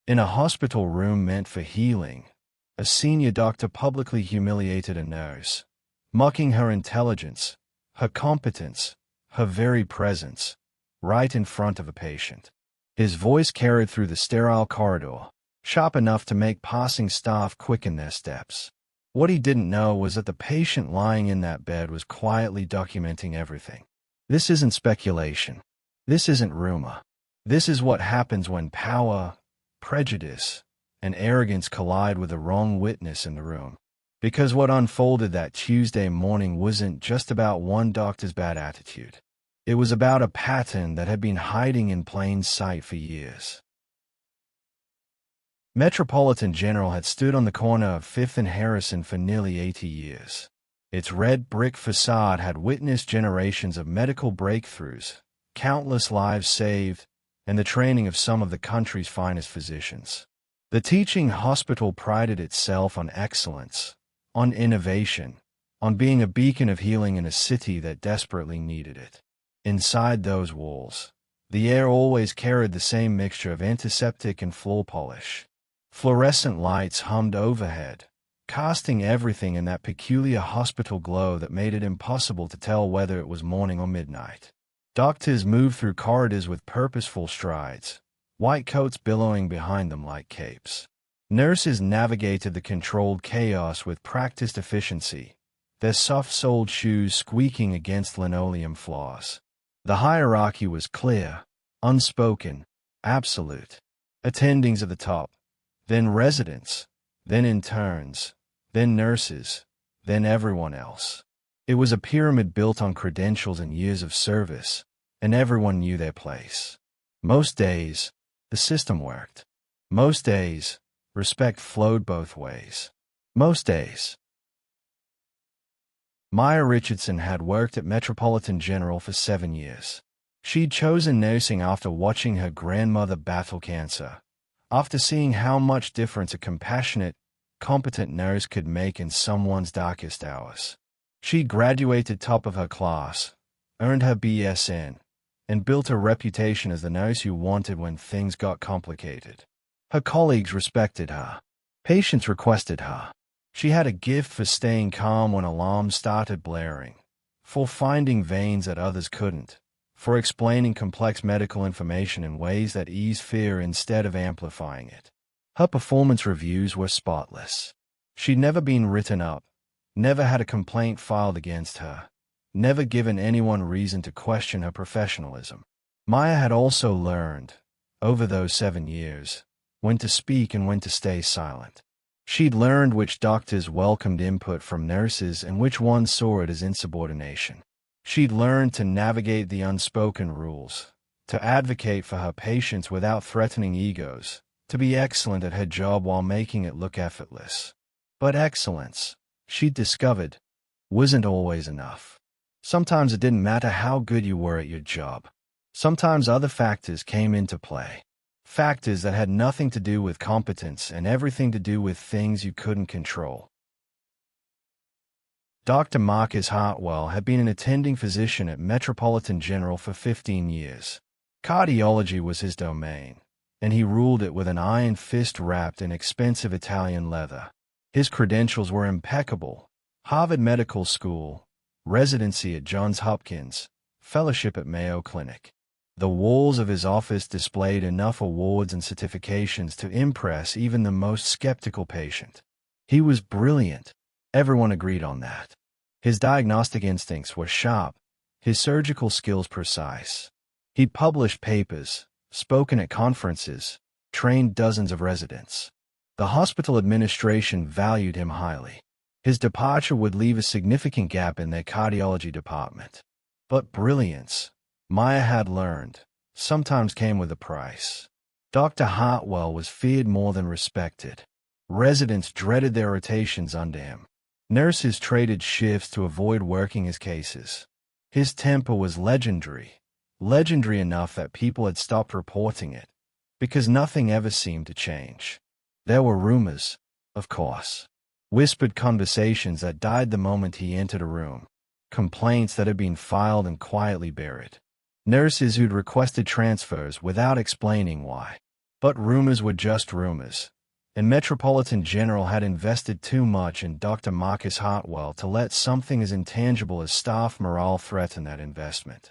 In a hospital room meant for healing, a senior doctor publicly humiliated a nurse, mocking her intelligence, her competence, her very presence, right in front of a patient. His voice carried through the sterile corridor, sharp enough to make passing staff quicken their steps. What he didn't know was that the patient lying in that bed was quietly documenting everything. This isn't speculation. This isn't rumor. This is what happens when power, prejudice, and arrogance collide with the wrong witness in the room. Because what unfolded that Tuesday morning wasn't just about one doctor's bad attitude. It was about a pattern that had been hiding in plain sight for years. Metropolitan General had stood on the corner of 5th and Harrison for nearly 80 years. Its red brick facade had witnessed generations of medical breakthroughs, countless lives saved, and the training of some of the country's finest physicians. The teaching hospital prided itself on excellence, on innovation, on being a beacon of healing in a city that desperately needed it. Inside those walls, the air always carried the same mixture of antiseptic and floor polish. Fluorescent lights hummed overhead, casting everything in that peculiar hospital glow that made it impossible to tell whether it was morning or midnight. Doctors moved through corridors with purposeful strides, white coats billowing behind them like capes. Nurses navigated the controlled chaos with practiced efficiency, their soft-soled shoes squeaking against linoleum floors. The hierarchy was clear, unspoken, absolute. Attendings at the top, then residents, then interns, then nurses, then everyone else. It was a pyramid built on credentials and years of service, and everyone knew their place. Most days, the system worked. Most days, respect flowed both ways. Most days. Maya Richardson had worked at Metropolitan General for 7 years. She'd chosen nursing after watching her grandmother battle cancer, after seeing how much difference a compassionate, competent nurse could make in someone's darkest hours. She graduated top of her class, earned her BSN, and built a reputation as the nurse you wanted when things got complicated. Her colleagues respected her. Patients requested her. She had a gift for staying calm when alarms started blaring, for finding veins that others couldn't, for explaining complex medical information in ways that eased fear instead of amplifying it. Her performance reviews were spotless. She'd never been written up, never had a complaint filed against her, never given anyone reason to question her professionalism. Maya had also learned, over those 7 years, when to speak and when to stay silent. She'd learned which doctors welcomed input from nurses and which ones saw it as insubordination. She'd learned to navigate the unspoken rules, to advocate for her patients without threatening egos, to be excellent at her job while making it look effortless. But excellence, she'd discovered, wasn't always enough. Sometimes it didn't matter how good you were at your job. Sometimes other factors came into play. Factors that had nothing to do with competence and everything to do with things you couldn't control. Dr. Marcus Hartwell had been an attending physician at Metropolitan General for 15 years. Cardiology was his domain, and he ruled it with an iron fist wrapped in expensive Italian leather. His credentials were impeccable: Harvard Medical School, residency at Johns Hopkins, fellowship at Mayo Clinic. The walls of his office displayed enough awards and certifications to impress even the most skeptical patient. He was brilliant. Everyone agreed on that. His diagnostic instincts were sharp, his surgical skills precise. He'd published papers, spoken at conferences, trained dozens of residents. The hospital administration valued him highly. His departure would leave a significant gap in their cardiology department. But brilliance, Maya had learned, sometimes came with a price. Dr. Hartwell was feared more than respected. Residents dreaded their rotations under him. Nurses traded shifts to avoid working his cases. His temper was legendary enough that people had stopped reporting it, because nothing ever seemed to change. There were rumors, of course. Whispered conversations that died the moment he entered a room. Complaints that had been filed and quietly buried. Nurses who'd requested transfers without explaining why. But rumors were just rumors, and Metropolitan General had invested too much in Dr. Marcus Hartwell to let something as intangible as staff morale threaten that investment.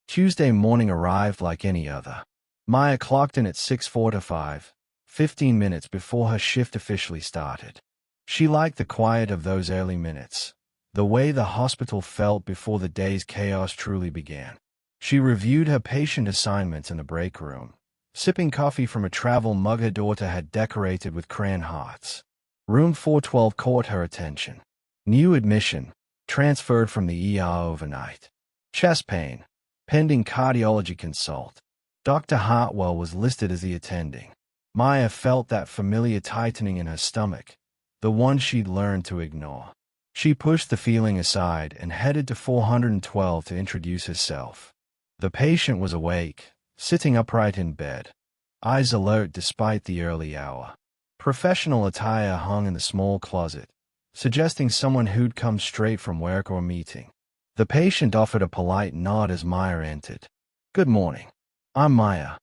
Tuesday morning arrived like any other. Maya clocked in at 6:45, 15 minutes before her shift officially started. She liked the quiet of those early minutes, the way the hospital felt before the day's chaos truly began. She reviewed her patient assignments in the break room, sipping coffee from a travel mug her daughter had decorated with crayon hearts. Room 412 caught her attention. New admission, transferred from the ER overnight. Chest pain, pending cardiology consult. Dr. Hartwell was listed as the attending. Maya felt that familiar tightening in her stomach, the one she'd learned to ignore. She pushed the feeling aside and headed to 412 to introduce herself. The patient was awake, sitting upright in bed, eyes alert despite the early hour. Professional attire hung in the small closet, suggesting someone who'd come straight from work or meeting. The patient offered a polite nod as Maya entered. "Good morning. I'm Maya.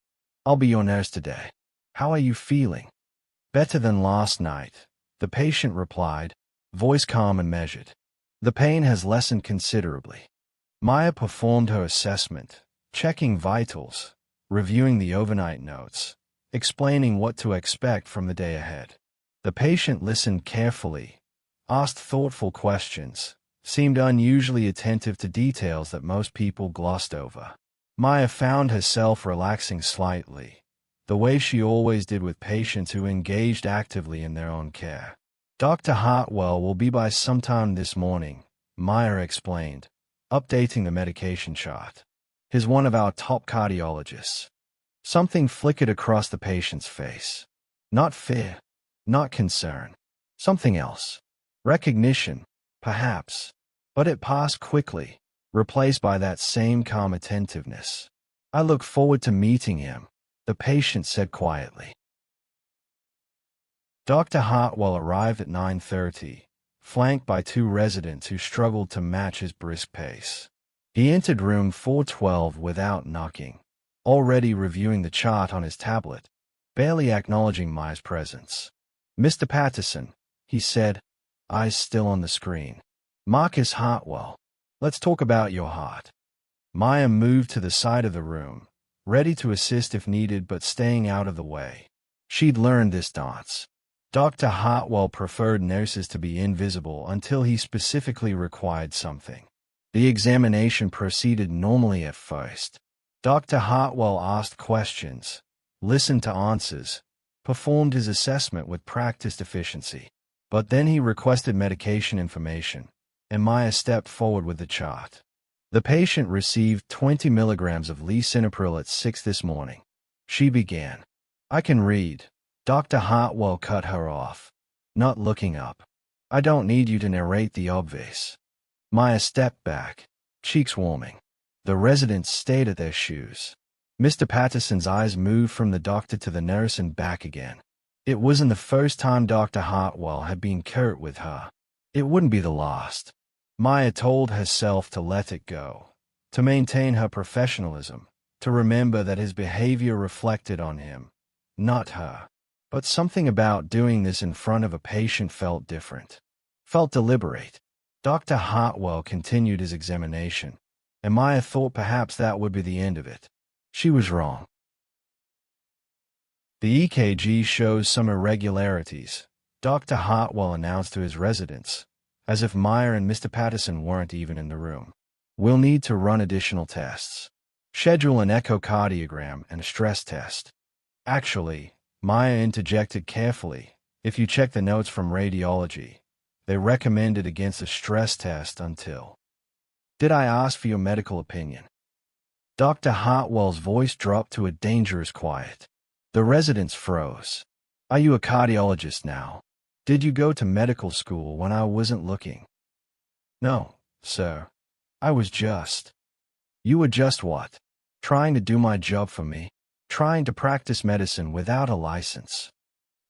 I'll be your nurse today. How are you feeling?" "Better than last night," the patient replied, voice calm and measured. "The pain has lessened considerably." Maya performed her assessment, checking vitals, reviewing the overnight notes, explaining what to expect from the day ahead. The patient listened carefully, asked thoughtful questions, seemed unusually attentive to details that most people glossed over. Maya found herself relaxing slightly, the way she always did with patients who engaged actively in their own care. "Dr. Hartwell will be by sometime this morning," Maya explained, updating the medication chart. "He's one of our top cardiologists." Something flickered across the patient's face. Not fear, not concern. Something else. Recognition, perhaps. But it passed quickly, replaced by that same calm attentiveness. "I look forward to meeting him," the patient said quietly. Dr. Hartwell arrived at 9:30, flanked by two residents who struggled to match his brisk pace. He entered room 412 without knocking, already reviewing the chart on his tablet, barely acknowledging Maya's presence. "Mr. Patterson," he said, eyes still on the screen. "Marcus Hartwell. Let's talk about your heart." Maya moved to the side of the room, ready to assist if needed but staying out of the way. She'd learned this dance. Dr. Hartwell preferred nurses to be invisible until he specifically required something. The examination proceeded normally at first. Dr. Hartwell asked questions, listened to answers, performed his assessment with practiced efficiency. But then he requested medication information, and Maya stepped forward with the chart. The patient received 20 milligrams of lisinopril at 6 this morning. She began. "I can read." Dr. Hartwell cut her off, not looking up. "I don't need you to narrate the obvious." Maya stepped back, cheeks warming. The residents stayed at their shoes. Mr. Patterson's eyes moved from the doctor to the nurse and back again. It wasn't the first time Dr. Hartwell had been curt with her. It wouldn't be the last. Maya told herself to let it go, to maintain her professionalism, to remember that his behavior reflected on him, not her. But something about doing this in front of a patient felt different, felt deliberate. Dr. Hartwell continued his examination, and Maya thought perhaps that would be the end of it. She was wrong. "The EKG shows some irregularities," Dr. Hartwell announced to his residents, as if Maya and Mr. Patterson weren't even in the room. "We'll need to run additional tests. Schedule an echocardiogram and a stress test." Actually, Maya interjected carefully, "if you check the notes from radiology, they recommended against a stress test until." "Did I ask for your medical opinion?" Dr. Hartwell's voice dropped to a dangerous quiet. The residents froze. "Are you a cardiologist now? Did you go to medical school when I wasn't looking?" "No, sir. I was just." "You were just what? Trying to do my job for me? Trying to practice medicine without a license?"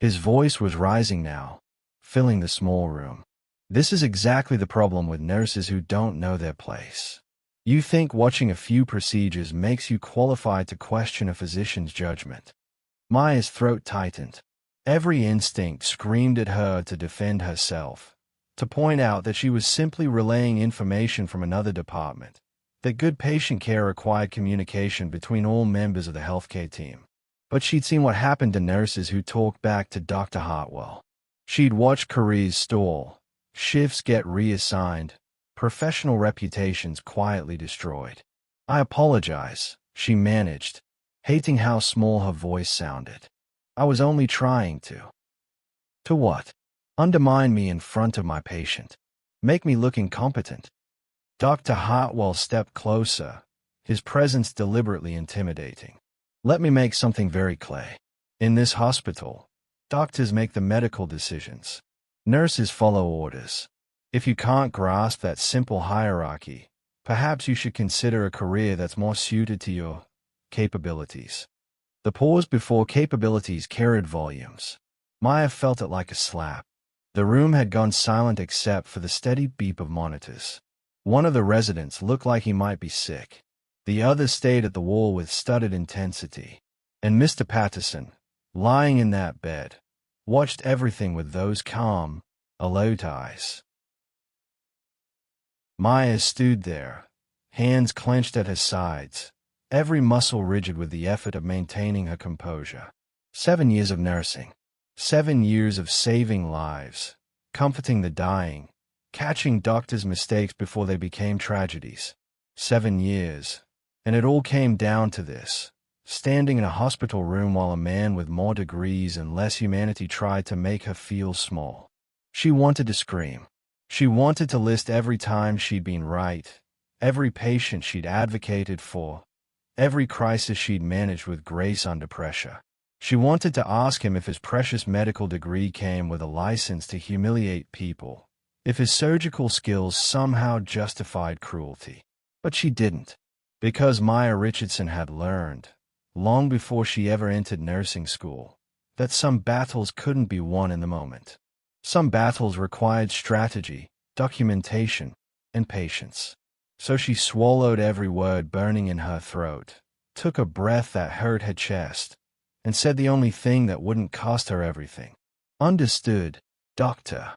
His voice was rising now, filling the small room. "This is exactly the problem with nurses who don't know their place. You think watching a few procedures makes you qualified to question a physician's judgment. Maya's throat tightened. Every instinct screamed at her to defend herself, to point out that she was simply relaying information from another department, that good patient care required communication between all members of the healthcare team. But she'd seen what happened to nurses who talked back to Dr. Hartwell. She'd watched careers stall, shifts get reassigned, professional reputations quietly destroyed. "I apologize," she managed, hating how small her voice sounded. "I was only trying to." To what? Undermine me in front of my patient. Make me look incompetent. Dr. Hartwell stepped closer, his presence deliberately intimidating. "Let me make something very clear. In this hospital, doctors make the medical decisions. Nurses follow orders. If you can't grasp that simple hierarchy, perhaps you should consider a career that's more suited to your capabilities." The pause before capabilities carried volumes. Maya felt it like a slap. The room had gone silent except for the steady beep of monitors. One of the residents looked like he might be sick. The other stayed at the wall with studied intensity. And Mr. Patterson, lying in that bed, watched everything with those calm, alert eyes. Maya stood there, hands clenched at her sides, every muscle rigid with the effort of maintaining her composure. 7 years of nursing. 7 years of saving lives, comforting the dying, catching doctors' mistakes before they became tragedies. 7 years, and it all came down to this: standing in a hospital room while a man with more degrees and less humanity tried to make her feel small. She wanted to scream. She wanted to list every time she'd been right, every patient she'd advocated for, every crisis she'd managed with grace under pressure. She wanted to ask him if his precious medical degree came with a license to humiliate people, if his surgical skills somehow justified cruelty. But she didn't, because Maya Richardson had learned, long before she ever entered nursing school, that some battles couldn't be won in the moment. Some battles required strategy, documentation, and patience. So she swallowed every word burning in her throat, took a breath that hurt her chest, and said the only thing that wouldn't cost her everything. "Understood, Doctor."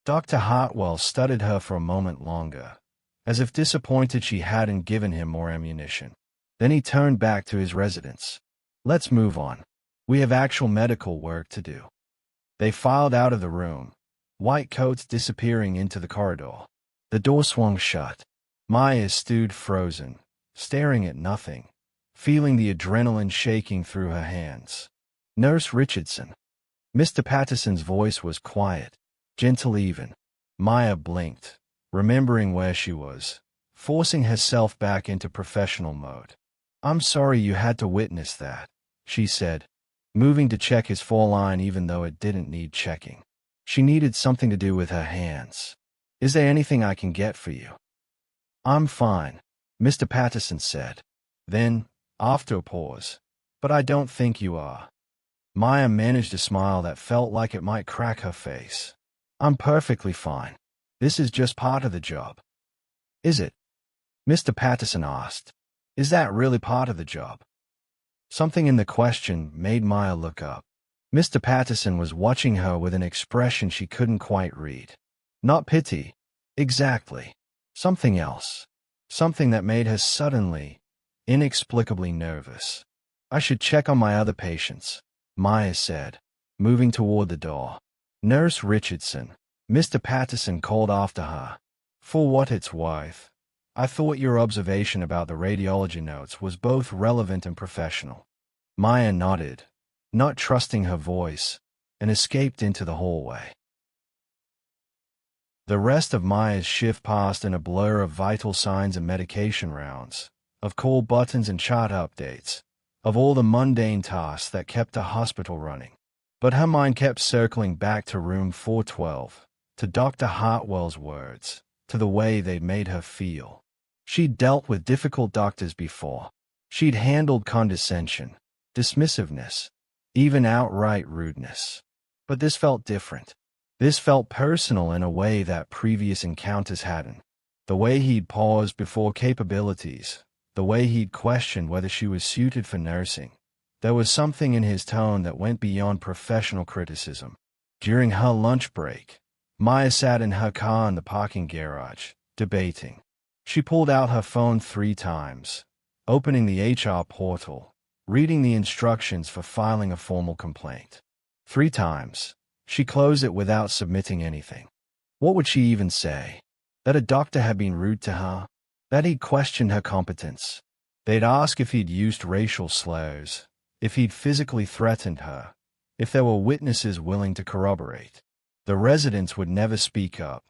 Dr. Hartwell studied her for a moment longer, as if disappointed she hadn't given him more ammunition. Then he turned back to his residents. "Let's move on. We have actual medical work to do." They filed out of the room, white coats disappearing into the corridor. The door swung shut. Maya stood frozen, staring at nothing, feeling the adrenaline shaking through her hands. "Nurse Richardson." Mr. Patterson's voice was quiet, gentle even. Maya blinked, remembering where she was, forcing herself back into professional mode. "I'm sorry you had to witness that," she said, moving to check his foreline even though it didn't need checking. She needed something to do with her hands. "Is there anything I can get for you?" "I'm fine," Mr. Patterson said. Then, after a pause, "But I don't think you are." Maya managed a smile that felt like it might crack her face. "I'm perfectly fine. This is just part of the job." "Is it?" Mr. Patterson asked. "Is that really part of the job?" Something in the question made Maya look up. Mr. Patterson was watching her with an expression she couldn't quite read. Not pity. Exactly. Something else. Something that made her suddenly, inexplicably nervous. "I should check on my other patients," Maya said, moving toward the door. "Nurse Richardson," Mr. Patterson called after her. "For what it's worth, I thought your observation about the radiology notes was both relevant and professional." Maya nodded, not trusting her voice, and escaped into the hallway. The rest of Maya's shift passed in a blur of vital signs and medication rounds, of call buttons and chart updates, of all the mundane tasks that kept the hospital running. But her mind kept circling back to room 412, to Dr. Hartwell's words, to the way they'd made her feel. She'd dealt with difficult doctors before. She'd handled condescension, dismissiveness, even outright rudeness. But this felt different. This felt personal in a way that previous encounters hadn't. The way he'd paused before capabilities, the way he'd questioned whether she was suited for nursing. There was something in his tone that went beyond professional criticism. During her lunch break, Maya sat in her car in the parking garage, debating. She pulled out her phone 3 times, opening the HR portal, reading the instructions for filing a formal complaint. 3 times. She closed it without submitting anything. What would she even say? That a doctor had been rude to her? That he'd questioned her competence? They'd ask if he'd used racial slurs, if he'd physically threatened her, if there were witnesses willing to corroborate. The residents would never speak up.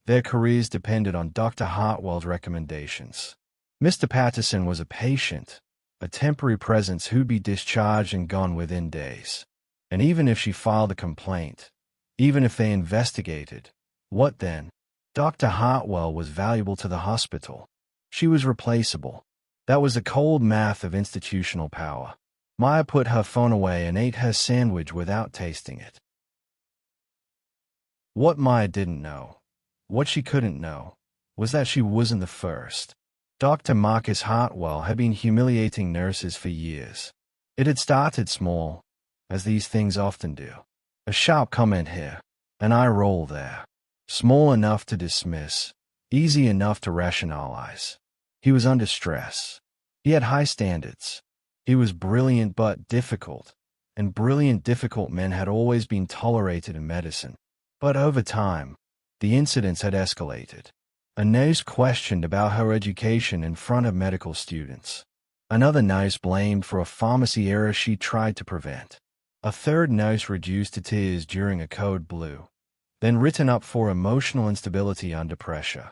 Their careers depended on Dr. Hartwell's recommendations. Mr. Patterson was a patient, a temporary presence who'd be discharged and gone within days. And even if she filed a complaint, even if they investigated, what then? Dr. Hartwell was valuable to the hospital. She was replaceable. That was the cold math of institutional power. Maya put her phone away and ate her sandwich without tasting it. What Maya didn't know, what she couldn't know, was that she wasn't the first. Dr. Marcus Hartwell had been humiliating nurses for years. It had started small, as these things often do. A sharp comment here, an eye roll there. Small enough to dismiss, easy enough to rationalize. He was under stress. He had high standards. He was brilliant but difficult, and brilliant, difficult men had always been tolerated in medicine. But over time, the incidents had escalated. A nurse questioned about her education in front of medical students. Another nurse blamed for a pharmacy error she tried to prevent. A third nurse reduced to tears during a code blue, then written up for emotional instability under pressure.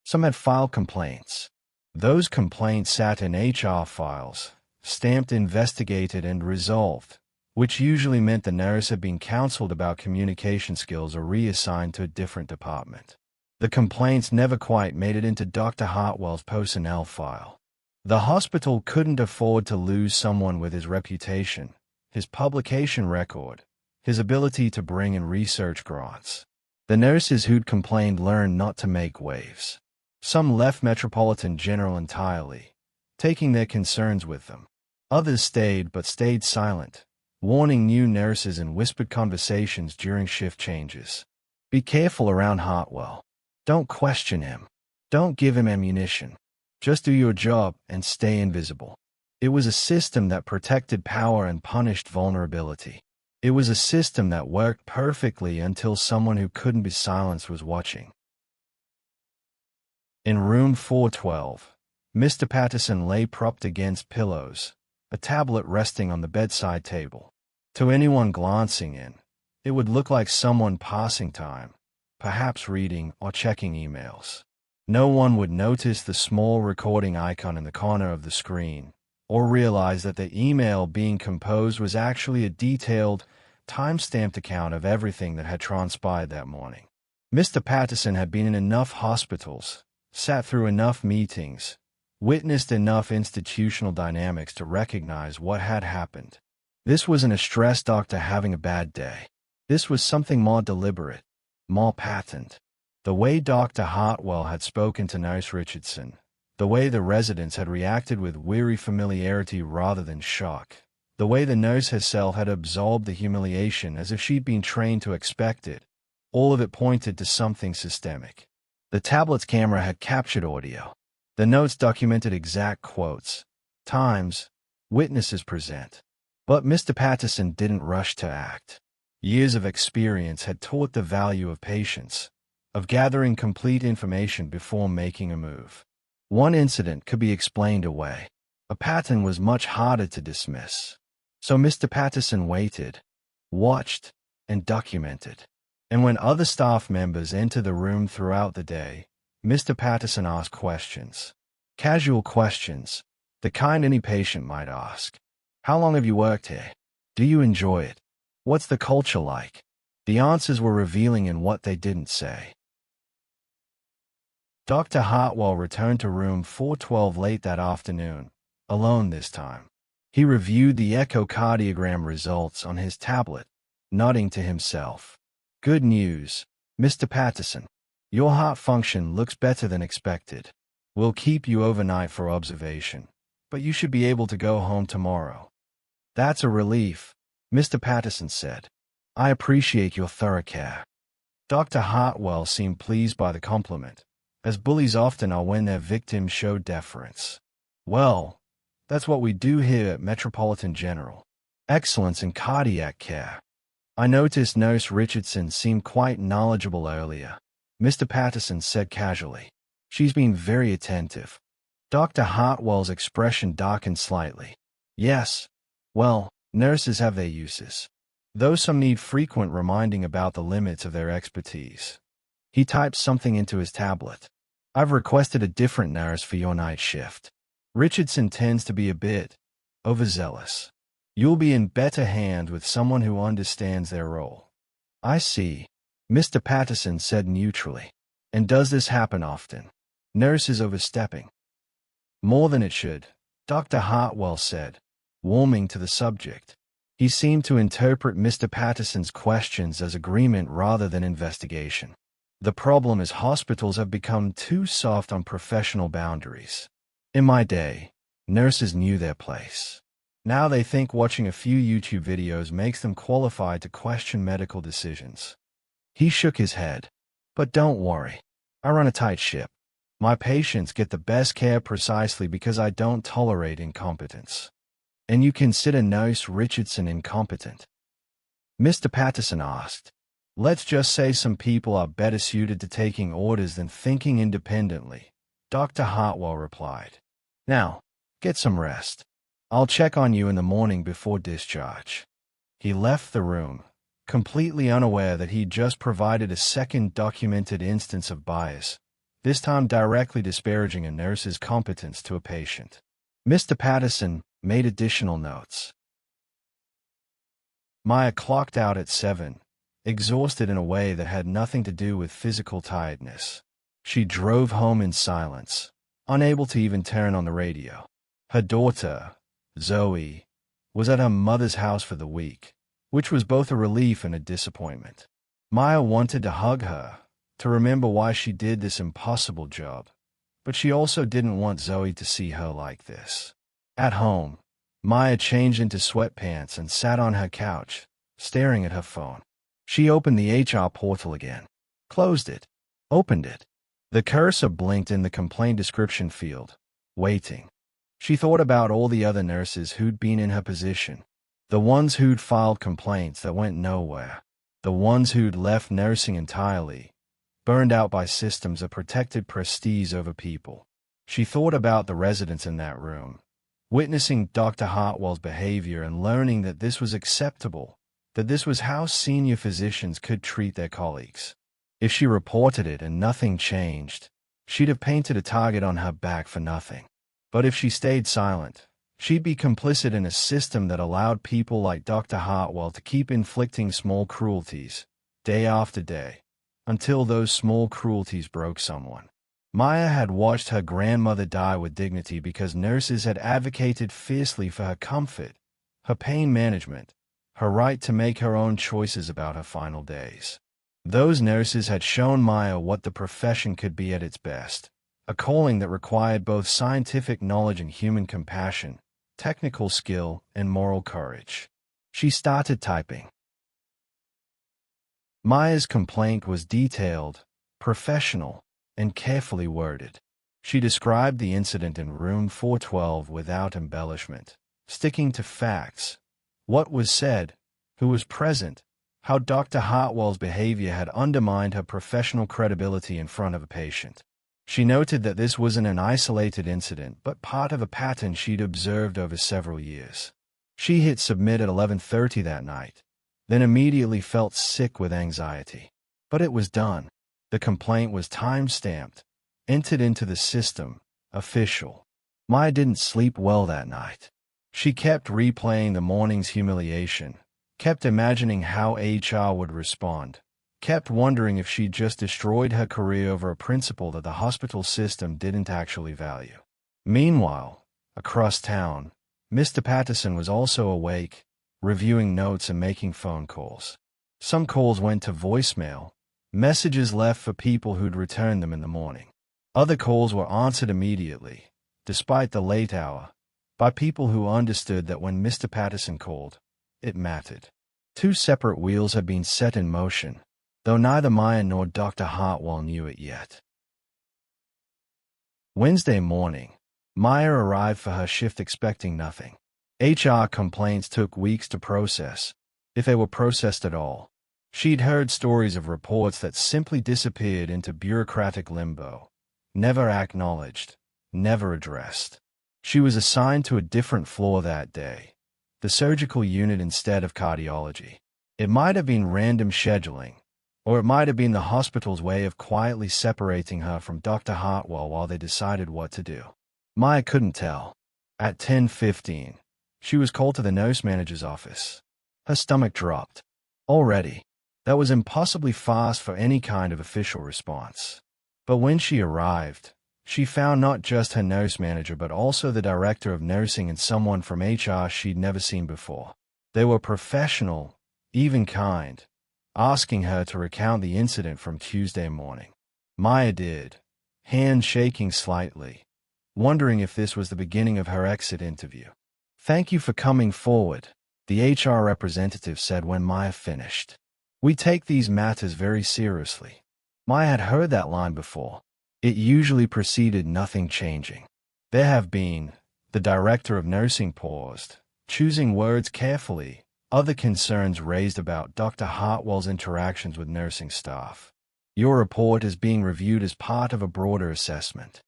Some had filed complaints. Those complaints sat in HR files, stamped investigated and resolved, which usually meant the nurse had been counseled about communication skills or reassigned to a different department. The complaints never quite made it into Dr. Hartwell's personnel file. The hospital couldn't afford to lose someone with his reputation, his publication record, his ability to bring in research grants. The nurses who'd complained learned not to make waves. Some left Metropolitan General entirely, taking their concerns with them. Others stayed but stayed silent, warning new nurses in whispered conversations during shift changes. Be careful around Hartwell. Don't question him. Don't give him ammunition. Just do your job and stay invisible. It was a system that protected power and punished vulnerability. It was a system that worked perfectly until someone who couldn't be silenced was watching. In room 412, Mr. Patterson lay propped against pillows, a tablet resting on the bedside table. To anyone glancing in, it would look like someone passing time, perhaps reading or checking emails. No one would notice the small recording icon in the corner of the screen, or realize that the email being composed was actually a detailed, time-stamped account of everything that had transpired that morning. Mr. Patterson had been in enough hospitals, sat through enough meetings, witnessed enough institutional dynamics to recognize what had happened. This wasn't a stressed doctor having a bad day. This was something more deliberate, more patent. The way Dr. Hartwell had spoken to Nurse Richardson, the way the residents had reacted with weary familiarity rather than shock, the way the nurse herself had absorbed the humiliation as if she'd been trained to expect it, all of it pointed to something systemic. The tablet's camera had captured audio. The notes documented exact quotes, times, witnesses present. But Mr. Patterson didn't rush to act. Years of experience had taught the value of patience, of gathering complete information before making a move. One incident could be explained away. A pattern was much harder to dismiss. So Mr. Patterson waited, watched, and documented. And when other staff members entered the room throughout the day, Mr. Patterson asked questions. Casual questions, the kind any patient might ask. How long have you worked here? Do you enjoy it? What's the culture like? The answers were revealing in what they didn't say. Dr. Hartwell returned to room 412 late that afternoon, alone this time. He reviewed the echocardiogram results on his tablet, nodding to himself. Good news, Mr. Patterson. Your heart function looks better than expected. We'll keep you overnight for observation, but you should be able to go home tomorrow." "That's a relief," Mr. Patterson said. "I appreciate your thorough care." Dr. Hartwell seemed pleased by the compliment, as bullies often are when their victims show deference. "Well, that's what we do here at Metropolitan General. Excellence in cardiac care. I noticed Nurse Richardson seemed quite knowledgeable earlier," Mr. Patterson said casually. "She's been very attentive." Dr. Hartwell's expression darkened slightly. "Yes. Well, nurses have their uses, though some need frequent reminding about the limits of their expertise." He typed something into his tablet. "I've requested a different nurse for your night shift. Richardson tends to be a bit overzealous. You'll be in better hands with someone who understands their role." "I see," Mr. Patterson said neutrally. "And does this happen often? Nurses overstepping?" "More than it should," Dr. Hartwell said, warming to the subject. He seemed to interpret Mr. Patterson's questions as agreement rather than investigation. "The problem is hospitals have become too soft on professional boundaries. In my day, nurses knew their place. Now they think watching a few YouTube videos makes them qualified to question medical decisions." He shook his head. "But don't worry. I run a tight ship. My patients get the best care precisely because I don't tolerate incompetence." "And you consider Nurse Richardson incompetent?" Mr. Patterson asked. "Let's just say some people are better suited to taking orders than thinking independently," Dr. Hartwell replied. "Now, get some rest. I'll check on you in the morning before discharge." He left the room, completely unaware that he'd just provided a second documented instance of bias, this time directly disparaging a nurse's competence to a patient. Mr. Patterson made additional notes. Maya clocked out at 7, exhausted in a way that had nothing to do with physical tiredness. She drove home in silence, unable to even turn on the radio. Her daughter, Zoe, was at her mother's house for the week, which was both a relief and a disappointment. Maya wanted to hug her, to remember why she did this impossible job, but she also didn't want Zoe to see her like this. At home, Maya changed into sweatpants and sat on her couch, staring at her phone. She opened the HR portal again, closed it, opened it. The cursor blinked in the complaint description field, waiting. She thought about all the other nurses who'd been in her position, the ones who'd filed complaints that went nowhere, the ones who'd left nursing entirely, burned out by systems that protected prestige over people. She thought about the residents in that room, witnessing Dr. Hartwell's behavior and learning that this was acceptable, that this was how senior physicians could treat their colleagues. If she reported it and nothing changed, she'd have painted a target on her back for nothing. But if she stayed silent, she'd be complicit in a system that allowed people like Dr. Hartwell to keep inflicting small cruelties, day after day, until those small cruelties broke someone. Maya had watched her grandmother die with dignity because nurses had advocated fiercely for her comfort, her pain management, her right to make her own choices about her final days. Those nurses had shown Maya what the profession could be at its best, a calling that required both scientific knowledge and human compassion, technical skill, and moral courage. She started typing. Maya's complaint was detailed, professional, and carefully worded. She described the incident in room 412 without embellishment, sticking to facts, what was said, who was present, how Dr. Hartwell's behavior had undermined her professional credibility in front of a patient. She noted that this wasn't an isolated incident, but part of a pattern she'd observed over several years. She hit submit at 11:30 that night, then immediately felt sick with anxiety. But it was done. The complaint was time-stamped, entered into the system, official. Maya didn't sleep well that night. She kept replaying the morning's humiliation, kept imagining how HR would respond, kept wondering if she'd just destroyed her career over a principle that the hospital system didn't actually value. Meanwhile, across town, Mr. Patterson was also awake, reviewing notes and making phone calls. Some calls went to voicemail, Messages left for people who'd return them in the morning. Other calls were answered immediately, despite the late hour, by people who understood that when Mr. Patterson called, it mattered. Two separate wheels had been set in motion, though neither Maya nor Dr. Hartwell knew it yet. Wednesday morning, Maya arrived for her shift expecting nothing. HR complaints took weeks to process, if they were processed at all. She'd heard stories of reports that simply disappeared into bureaucratic limbo, never acknowledged, never addressed. She was assigned to a different floor that day, the surgical unit instead of cardiology. It might have been random scheduling, or it might have been the hospital's way of quietly separating her from Dr. Hartwell while they decided what to do. Maya couldn't tell. At 10:15, she was called to the nurse manager's office. Her stomach dropped. Already, that was impossibly fast for any kind of official response. But when she arrived, she found not just her nurse manager but also the director of nursing and someone from HR she'd never seen before. They were professional, even kind, asking her to recount the incident from Tuesday morning. Maya did, hand shaking slightly, wondering if this was the beginning of her exit interview. "Thank you for coming forward," the HR representative said when Maya finished. "We take these matters very seriously." Maya had heard that line before. It usually preceded nothing changing. "There have been," the director of nursing paused, choosing words carefully, "other concerns raised about Dr. Hartwell's interactions with nursing staff. Your report is being reviewed as part of a broader assessment."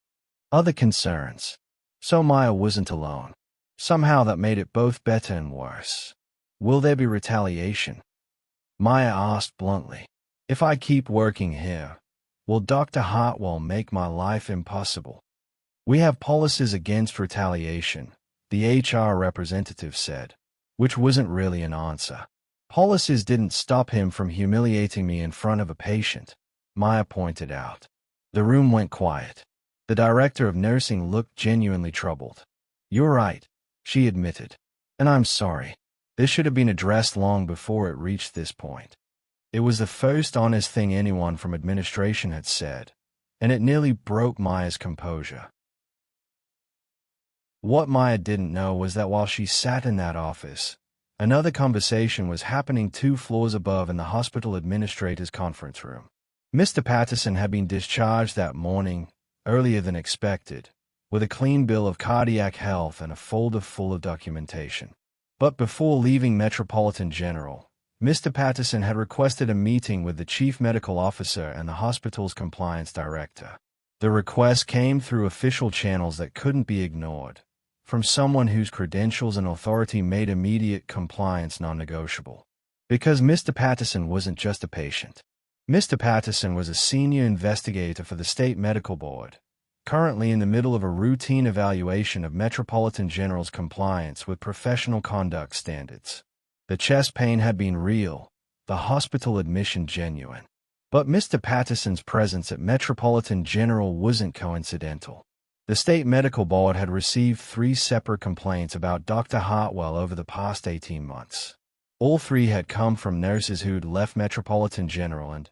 Other concerns. So Maya wasn't alone. Somehow that made it both better and worse. "Will there be retaliation?" Maya asked bluntly. "If I keep working here, will Dr. Hartwell make my life impossible?" "We have policies against retaliation," the HR representative said, which wasn't really an answer. "Policies didn't stop him from humiliating me in front of a patient," Maya pointed out. The room went quiet. The director of nursing looked genuinely troubled. "You're right," she admitted. "And I'm sorry. This should have been addressed long before it reached this point." It was the first honest thing anyone from administration had said, and it nearly broke Maya's composure. What Maya didn't know was that while she sat in that office, another conversation was happening 2 floors above in the hospital administrator's conference room. Mr. Patterson had been discharged that morning, earlier than expected, with a clean bill of cardiac health and a folder full of documentation. But before leaving Metropolitan General, Mr. Patterson had requested a meeting with the chief medical officer and the hospital's compliance director. The request came through official channels that couldn't be ignored, from someone whose credentials and authority made immediate compliance non-negotiable. Because Mr. Patterson wasn't just a patient. Mr. Patterson was a senior investigator for the State Medical Board, currently in the middle of a routine evaluation of Metropolitan General's compliance with professional conduct standards. The chest pain had been real, the hospital admission genuine. But Mr. Patterson's presence at Metropolitan General wasn't coincidental. The State Medical Board had received 3 separate complaints about Dr. Hartwell over the past 18 months. All 3 had come from nurses who'd left Metropolitan General and,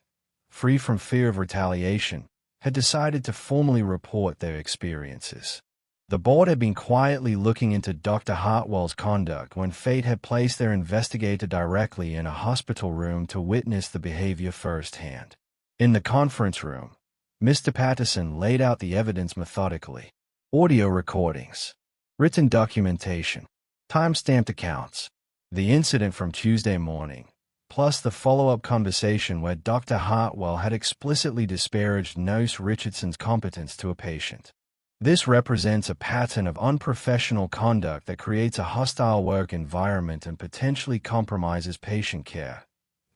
free from fear of retaliation, had decided to formally report their experiences. The board had been quietly looking into Dr. Hartwell's conduct when fate had placed their investigator directly in a hospital room to witness the behavior firsthand. In the conference room, Mr. Patterson laid out the evidence methodically. Audio recordings, written documentation, time-stamped accounts, the incident from Tuesday morning, plus the follow-up conversation where Dr. Hartwell had explicitly disparaged Nurse Richardson's competence to a patient. This represents a pattern of unprofessional conduct that creates a hostile work environment and potentially compromises patient care,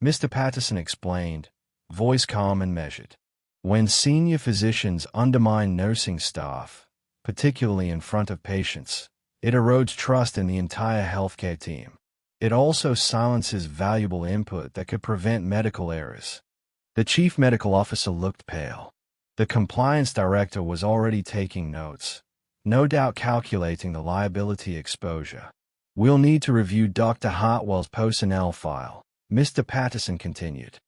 Mr. Patterson explained, voice calm and measured. When senior physicians undermine nursing staff, particularly in front of patients, it erodes trust in the entire healthcare team. It also silences valuable input that could prevent medical errors. The chief medical officer looked pale. The compliance director was already taking notes, no doubt calculating the liability exposure. "We'll need to review Dr. Hartwell's personnel file," Mr. Patterson continued.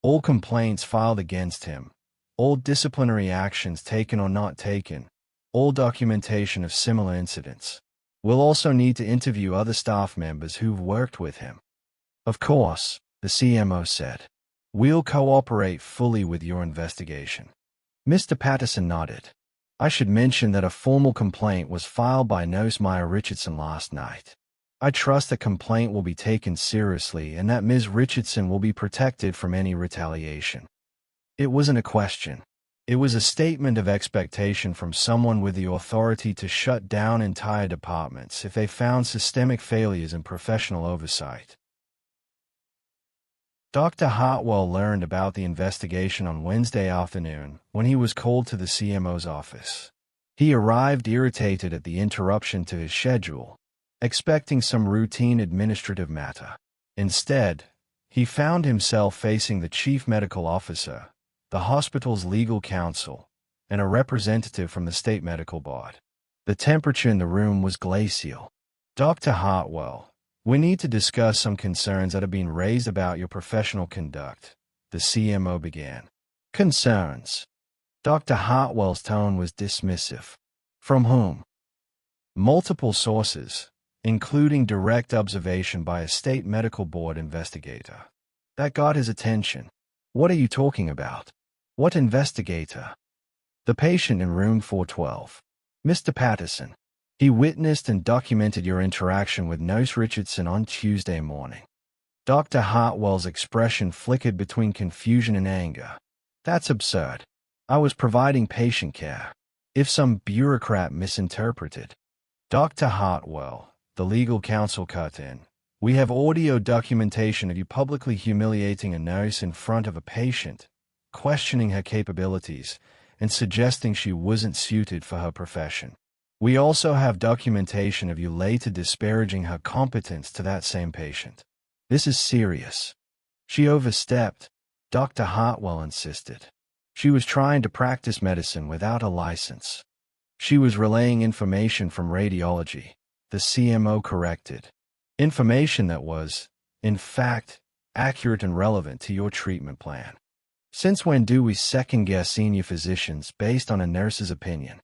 all complaints filed against him, all disciplinary actions taken or not taken, all documentation of similar incidents. We'll also need to interview other staff members who've worked with him. Of course, the CMO said. We'll cooperate fully with your investigation. Mr. Patterson nodded. I should mention that a formal complaint was filed by nurse Maya Richardson last night. I trust the complaint will be taken seriously and that Ms. Richardson will be protected from any retaliation. It wasn't a question. It was a statement of expectation from someone with the authority to shut down entire departments if they found systemic failures in professional oversight. Dr. Hartwell learned about the investigation on Wednesday afternoon when he was called to the CMO's office. He arrived irritated at the interruption to his schedule, expecting some routine administrative matter. Instead, he found himself facing the chief medical officer, the hospital's legal counsel, and a representative from the state medical board. The temperature in the room was glacial. Dr. Hartwell, we need to discuss some concerns that have been raised about your professional conduct, the CMO began. Concerns? Dr. Hartwell's tone was dismissive. From whom? Multiple sources, including direct observation by a state medical board investigator. That got his attention. What are you talking about? What investigator? The patient in room 412. Mr. Patterson. He witnessed and documented your interaction with Nurse Richardson on Tuesday morning. Dr. Hartwell's expression flickered between confusion and anger. That's absurd. I was providing patient care. If some bureaucrat misinterpreted. Dr. Hartwell, the legal counsel cut in. We have audio documentation of you publicly humiliating a nurse in front of a patient, questioning her capabilities, and suggesting she wasn't suited for her profession. We also have documentation of you later disparaging her competence to that same patient. This is serious. She overstepped, Dr. Hartwell insisted. She was trying to practice medicine without a license. She was relaying information from radiology, the CMO corrected. Information that was, in fact, accurate and relevant to your treatment plan. Since when do we second-guess senior physicians based on a nurse's opinion?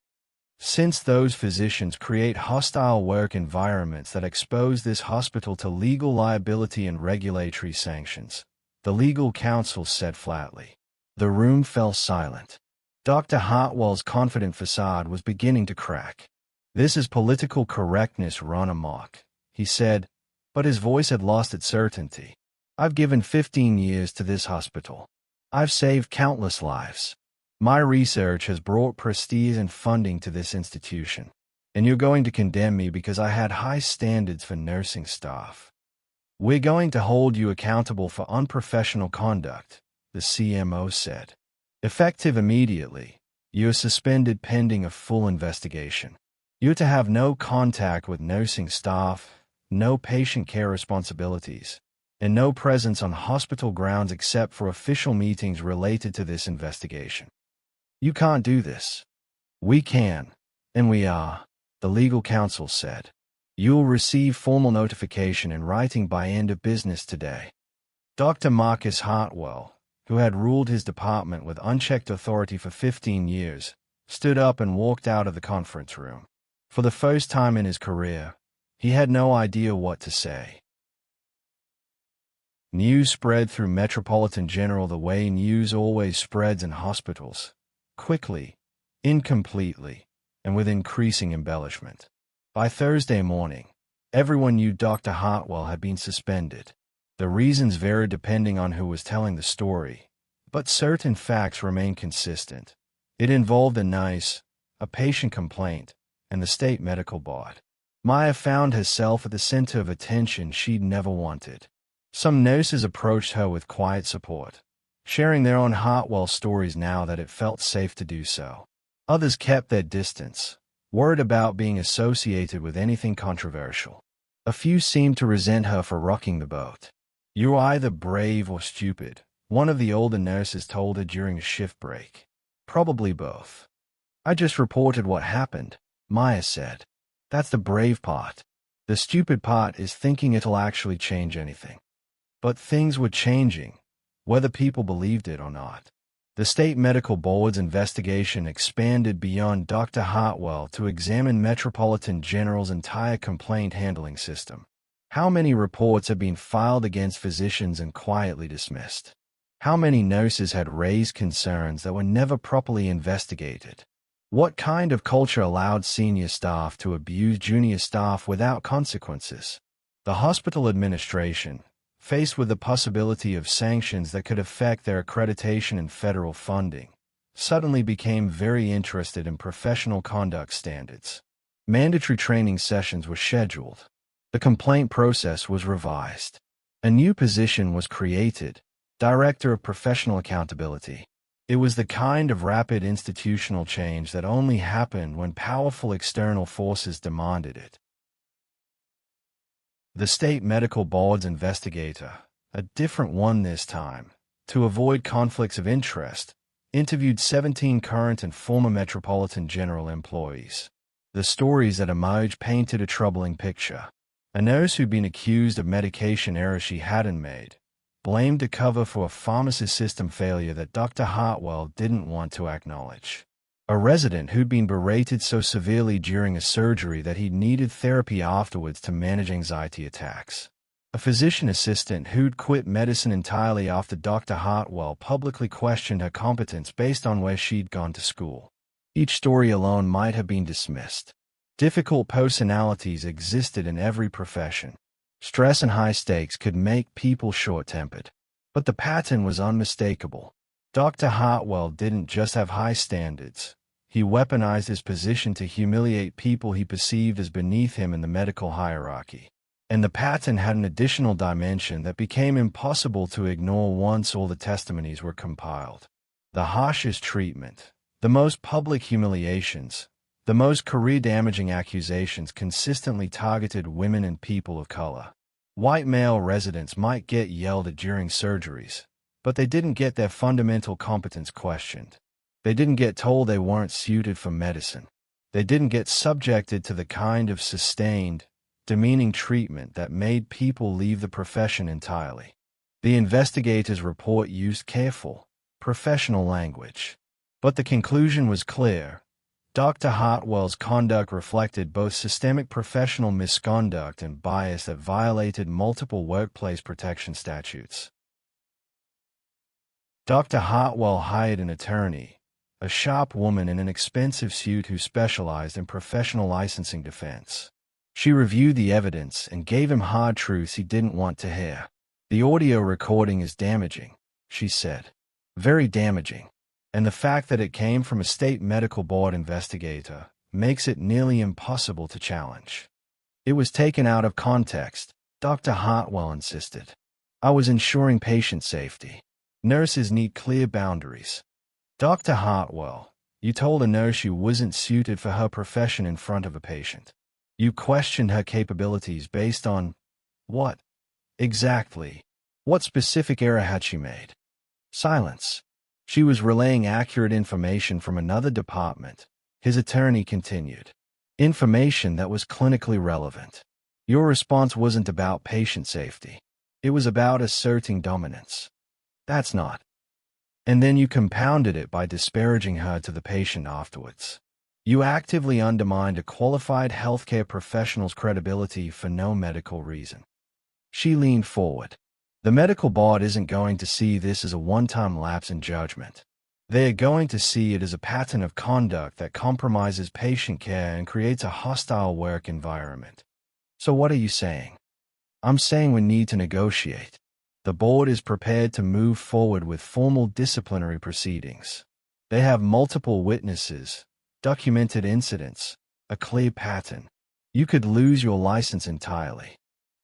Since those physicians create hostile work environments that expose this hospital to legal liability and regulatory sanctions, the legal counsel said flatly. The room fell silent. Dr. Hartwell's confident facade was beginning to crack. This is political correctness run amok, he said, but his voice had lost its certainty. I've given 15 years to this hospital. I've saved countless lives. My research has brought prestige and funding to this institution, and you're going to condemn me because I had high standards for nursing staff. We're going to hold you accountable for unprofessional conduct, the CMO said. Effective immediately, you're suspended pending a full investigation. You're to have no contact with nursing staff, no patient care responsibilities, and no presence on hospital grounds except for official meetings related to this investigation. You can't do this. We can, and we are, the legal counsel said. You'll receive formal notification in writing by end of business today. Dr. Marcus Hartwell, who had ruled his department with unchecked authority for 15 years, stood up and walked out of the conference room. For the first time in his career, he had no idea what to say. News spread through Metropolitan General the way news always spreads in hospitals. Quickly, incompletely, and with increasing embellishment. By Thursday morning, everyone knew Dr. Hartwell had been suspended. The reasons varied depending on who was telling the story, but certain facts remained consistent. It involved a nurse, a patient complaint, and the state medical board. Maya found herself at the center of attention she'd never wanted. Some nurses approached her with quiet support, sharing their own Hartwell stories now that it felt safe to do so. Others kept their distance, worried about being associated with anything controversial. A few seemed to resent her for rocking the boat. You're either brave or stupid, one of the older nurses told her during a shift break. Probably both. I just reported what happened, Maya said. That's the brave part. The stupid part is thinking it'll actually change anything. But things were changing, whether people believed it or not. The state medical board's investigation expanded beyond Dr. Hartwell to examine Metropolitan General's entire complaint handling system. How many reports had been filed against physicians and quietly dismissed? How many nurses had raised concerns that were never properly investigated? What kind of culture allowed senior staff to abuse junior staff without consequences? The hospital administration, faced with the possibility of sanctions that could affect their accreditation and federal funding, suddenly became very interested in professional conduct standards. Mandatory training sessions were scheduled. The complaint process was revised. A new position was created, Director of Professional Accountability. It was the kind of rapid institutional change that only happened when powerful external forces demanded it. The state medical board's investigator, a different one this time, to avoid conflicts of interest, interviewed 17 current and former Metropolitan General employees. The stories that emerged painted a troubling picture. A nurse who'd been accused of medication errors she hadn't made, blamed to cover for a pharmacy system failure that Dr. Hartwell didn't want to acknowledge. A resident who'd been berated so severely during a surgery that he needed therapy afterwards to manage anxiety attacks. A physician assistant who'd quit medicine entirely after Dr. Hartwell publicly questioned her competence based on where she'd gone to school. Each story alone might have been dismissed. Difficult personalities existed in every profession. Stress and high stakes could make people short-tempered. But the pattern was unmistakable. Dr. Hartwell didn't just have high standards. He weaponized his position to humiliate people he perceived as beneath him in the medical hierarchy. And the pattern had an additional dimension that became impossible to ignore once all the testimonies were compiled. The harshest treatment, the most public humiliations, the most career-damaging accusations consistently targeted women and people of color. White male residents might get yelled at during surgeries, but they didn't get their fundamental competence questioned. They didn't get told they weren't suited for medicine. They didn't get subjected to the kind of sustained, demeaning treatment that made people leave the profession entirely. The investigator's report used careful, professional language. But the conclusion was clear. Dr. Hartwell's conduct reflected both systemic professional misconduct and bias that violated multiple workplace protection statutes. Dr. Hartwell hired an attorney, a sharp woman in an expensive suit who specialized in professional licensing defense. She reviewed the evidence and gave him hard truths he didn't want to hear. "The audio recording is damaging," she said. "Very damaging. And the fact that it came from a state medical board investigator makes it nearly impossible to challenge." "It was taken out of context," Dr. Hartwell insisted. "I was ensuring patient safety. Nurses need clear boundaries." "Dr. Hartwell, you told a nurse she wasn't suited for her profession in front of a patient. You questioned her capabilities based on what? Exactly. What specific error had she made?" Silence. "She was relaying accurate information from another department," his attorney continued. "Information that was clinically relevant. Your response wasn't about patient safety. It was about asserting dominance. That's not. And then you compounded it by disparaging her to the patient afterwards. You actively undermined a qualified healthcare professional's credibility for no medical reason." She leaned forward. "The medical board isn't going to see this as a one-time lapse in judgment. They are going to see it as a pattern of conduct that compromises patient care and creates a hostile work environment." "So what are you saying?" "I'm saying we need to negotiate. The board is prepared to move forward with formal disciplinary proceedings. They have multiple witnesses, documented incidents, a clear pattern. You could lose your license entirely."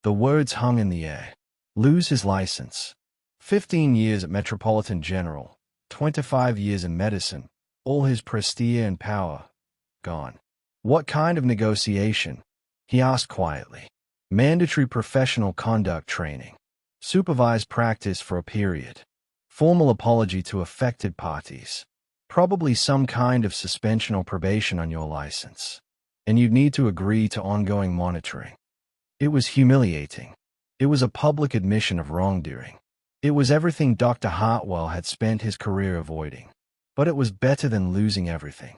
The words hung in the air. Lose his license. 15 years at Metropolitan General, 25 years in medicine, all his prestige and power gone. "What kind of negotiation?" he asked quietly. "Mandatory professional conduct training. Supervised practice for a period. Formal apology to affected parties. Probably some kind of suspension or probation on your license. And you'd need to agree to ongoing monitoring." It was humiliating. It was a public admission of wrongdoing. It was everything Dr. Hartwell had spent his career avoiding. But it was better than losing everything.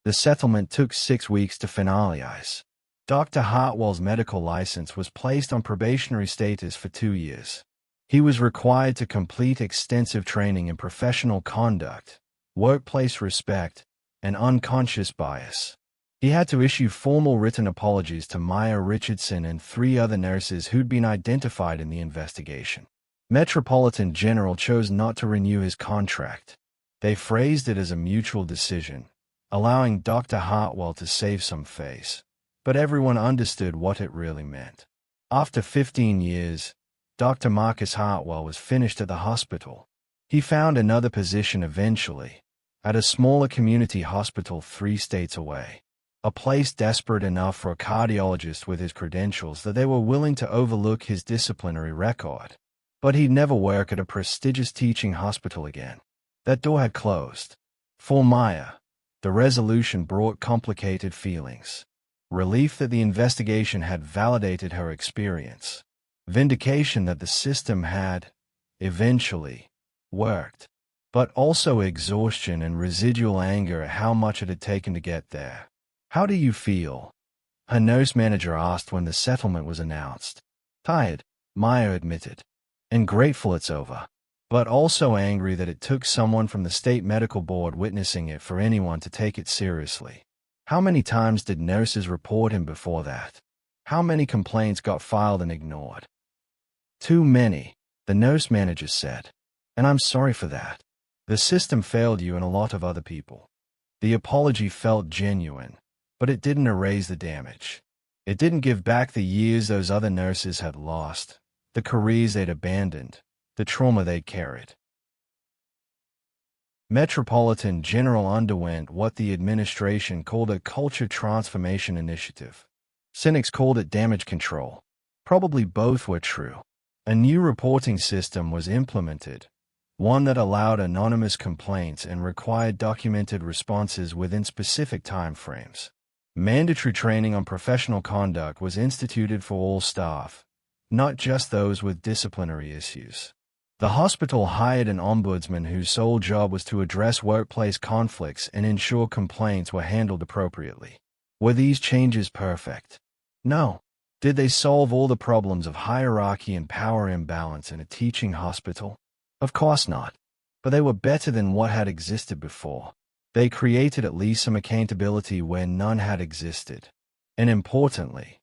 The settlement took 6 weeks to finalize. Dr. Hartwell's medical license was placed on probationary status for 2 years. He was required to complete extensive training in professional conduct, workplace respect, and unconscious bias. He had to issue formal written apologies to Maya Richardson and 3 other nurses who'd been identified in the investigation. Metropolitan General chose not to renew his contract. They phrased it as a mutual decision, allowing Dr. Hartwell to save some face. But everyone understood what it really meant. After 15 years, Dr. Marcus Hartwell was finished at the hospital. He found another position eventually, at a smaller community hospital 3 states away. A place desperate enough for a cardiologist with his credentials that they were willing to overlook his disciplinary record. But he'd never work at a prestigious teaching hospital again. That door had closed. For Maya, the resolution brought complicated feelings. Relief that the investigation had validated her experience. Vindication that the system had, eventually, worked. But also exhaustion and residual anger at how much it had taken to get there. "How do you feel?" her nurse manager asked when the settlement was announced. "Tired," Maya admitted. "And grateful it's over. But also angry that it took someone from the state medical board witnessing it for anyone to take it seriously. How many times did nurses report him before that? How many complaints got filed and ignored?" "Too many," the nurse manager said. "And I'm sorry for that. The system failed you and a lot of other people." The apology felt genuine, but it didn't erase the damage. It didn't give back the years those other nurses had lost, the careers they'd abandoned, the trauma they'd carried. Metropolitan General underwent what the administration called a culture transformation initiative. Cynics called it damage control. Probably both were true. A new reporting system was implemented, one that allowed anonymous complaints and required documented responses within specific time frames. Mandatory training on professional conduct was instituted for all staff, not just those with disciplinary issues. The hospital hired an ombudsman whose sole job was to address workplace conflicts and ensure complaints were handled appropriately. Were these changes perfect? No. Did they solve all the problems of hierarchy and power imbalance in a teaching hospital? Of course not. But they were better than what had existed before. They created at least some accountability where none had existed. And importantly,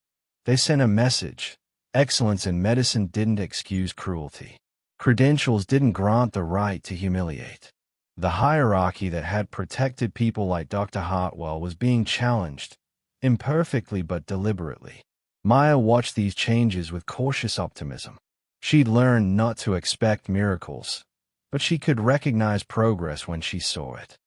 they sent a message. Excellence in medicine didn't excuse cruelty. Credentials didn't grant the right to humiliate. The hierarchy that had protected people like Dr. Hartwell was being challenged, imperfectly but deliberately. Maya watched these changes with cautious optimism. She'd learned not to expect miracles, but she could recognize progress when she saw it.